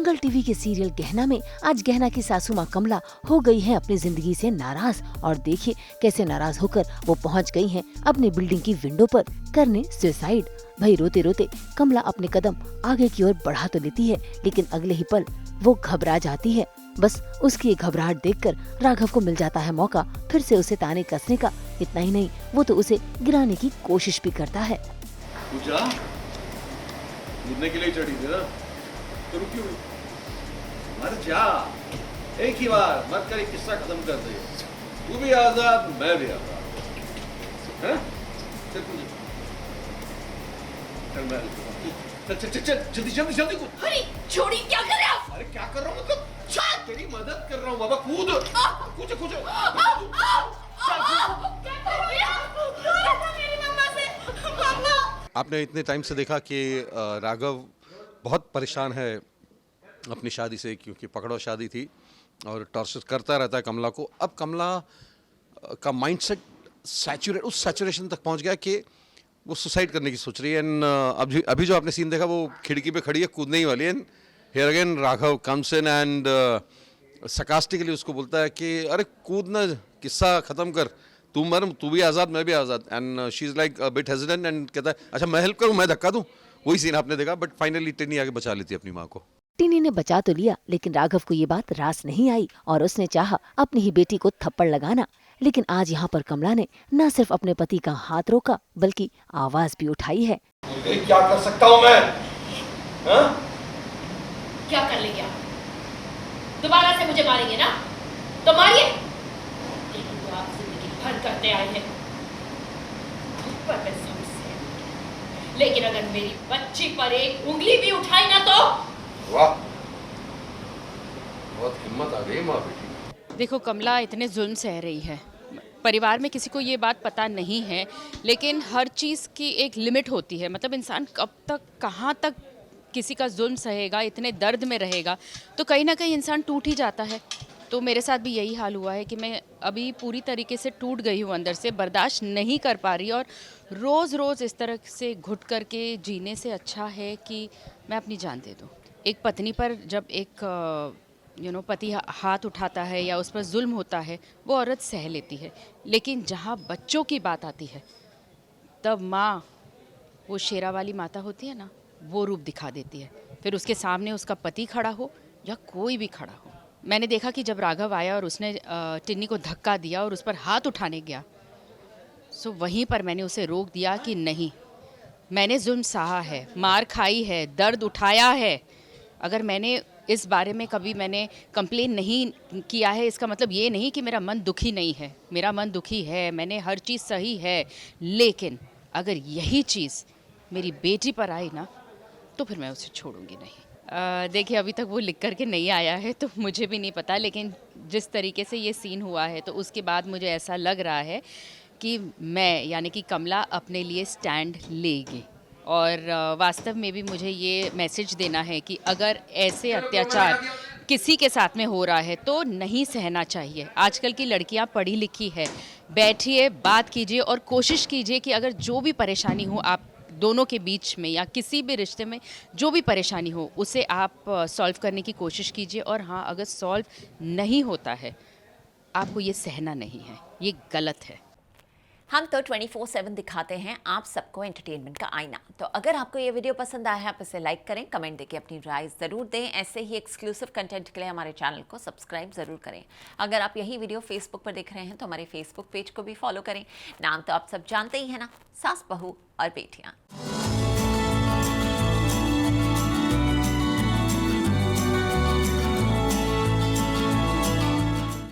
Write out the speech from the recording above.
मंगल TV के serial गहना में आज गहना की सासू माँ कमला हो गई है अपनी जिंदगी से नाराज। और देखिए कैसे नाराज होकर वो पहुँच गई हैं अपनी बिल्डिंग की विंडो पर करने सुसाइड। भाई रोते रोते कमला अपने कदम आगे की ओर बढ़ा तो लेती है, लेकिन अगले ही पल वो घबरा जाती है। बस उसकी ये घबराहट देखकर राघव को मिल जाता है मौका फिर से उसे ताने कसने का। इतना ही नहीं, वो तो उसे गिराने की कोशिश भी करता है। पूजा, कूदने के लिए चढ़ी थी ना, तो रुकी हुई। मर जा, एक ही बार मर कर किस्सा खत्म कर दे। तू भी आजाद, मैं भी आजाद। हैं? चल पूजा, चल मैं चल चल चल जल्दी जल्दी जल्दी कूद। अरे छोड़ी, क्या कर रहे हो? अरे क्या कर रहा हूँ मतलब? तेरी मदद कर रहा हूँ बाबा, कूद कूद कूद। आपने इतने टाइम से देखा कि राघव बहुत परेशान है अपनी शादी से, क्योंकि पकड़ो शादी थी और टॉर्चर करता रहता है कमला को। अब कमला का माइंडसेट उस सैचुरेशन तक पहुंच गया कि वो सुसाइड करने की सोच रही है। एंड अभी जो आपने सीन देखा वो खिड़की पे खड़ी है, कूदने ही वाली है। Here again Raghav comes in and sarcastically उसको बोलता है कि अरे कूदना, किस्सा ख़त्म कर, तू मर, तू भी आज़ाद मैं भी आज़ाद। And she is like bit hesitant and कहता है अच्छा मैं हेल्प करूँ, मैं धक्का दूँ। वही सीन आपने देखा, बट फाइनली टिनी आगे बचा लेती है अपनी माँ को। टिनी ने बचा तो लिया, लेकिन राघव को ये बात रास नहीं आई और उसने चाहा अपनी ही बेटी को थप्पड़ लगाना। लेकिन आज यहाँ पर कमला ने न सिर्फ अपने पति का हाथ रोका बल्कि आवाज भी उठाई है। क्या कर सकता हूँ मैं? हा? क्या कर लेंगे आप? दोबारा से मुझे मारेंगे ना? तो मारिए, लेकिन वो आप जिंदगी भर करते आए हैं। पर मैं समझ, लेकिन अगर मेरी बच्ची पर एक उंगली भी उठाई ना तो। वाह, बहुत हिम्मत आ गई माँ बेटी। देखो कमला इतने जुल्म सह रही है, परिवार में किसी को ये बात पता नहीं है, लेकिन हर चीज़ की एक लिमिट होती है। मतलब इंसान कब तक कहाँ तक किसी का जुल्म सहेगा, इतने दर्द में रहेगा, तो कहीं ना कहीं इंसान टूट ही जाता है। तो मेरे साथ भी यही हाल हुआ है कि मैं अभी पूरी तरीके से टूट गई हूँ, अंदर से बर्दाश्त नहीं कर पा रही। और रोज़ रोज़ इस तरह से घुट करके जीने से अच्छा है कि मैं अपनी जान दे दूँ। एक पत्नी पर जब एक पति हाथ उठाता है या उस पर जुल्म होता है, वो औरत सह लेती है। लेकिन जहाँ बच्चों की बात आती है, तब माँ, वो शेरा वाली माता होती है ना, वो रूप दिखा देती है। फिर उसके सामने उसका पति खड़ा हो या कोई भी खड़ा हो। मैंने देखा कि जब राघव आया और उसने टिन्नी को धक्का दिया और उस पर हाथ उठाने गया, सो वहीं पर मैंने उसे रोक दिया कि नहीं, मैंने जुल्म सहा है, मार खाई है, दर्द उठाया है। अगर मैंने इस बारे में कभी मैंने कंप्लेन नहीं किया है, इसका मतलब ये नहीं कि मेरा मन दुखी नहीं है। मेरा मन दुखी है, मैंने हर चीज़ सही है, लेकिन अगर यही चीज़ मेरी बेटी पर आई ना, तो फिर मैं उसे छोड़ूंगी नहीं। देखिए अभी तक वो लिख कर के नहीं आया है तो मुझे भी नहीं पता, लेकिन जिस तरीके से ये सीन हुआ है तो उसके बाद मुझे ऐसा लग रहा है कि मैं यानी कि कमला अपने लिए स्टैंड लेगी। और वास्तव में भी मुझे ये मैसेज देना है कि अगर ऐसे अत्याचार किसी के साथ में हो रहा है तो नहीं सहना चाहिए। आजकल की लड़कियां पढ़ी लिखी है, बैठिए, बात कीजिए और कोशिश कीजिए कि अगर जो भी परेशानी हो आप दोनों के बीच में या किसी भी रिश्ते में जो भी परेशानी हो उसे आप सॉल्व करने की कोशिश कीजिए। और हाँ, अगर सॉल्व नहीं होता है, आपको ये सहना नहीं है, ये गलत है। हम तो 24/7 दिखाते हैं आप सबको एंटरटेनमेंट का आईना। तो अगर आपको ये वीडियो पसंद आया है, आप इसे लाइक करें, कमेंट देके अपनी राय ज़रूर दें। ऐसे ही एक्सक्लूसिव कंटेंट के लिए हमारे चैनल को सब्सक्राइब ज़रूर करें। अगर आप यही वीडियो फेसबुक पर देख रहे हैं तो हमारे फेसबुक पेज को भी फॉलो करें। नाम तो आप सब जानते ही हैं ना, सास, बहू और बेटियाँ।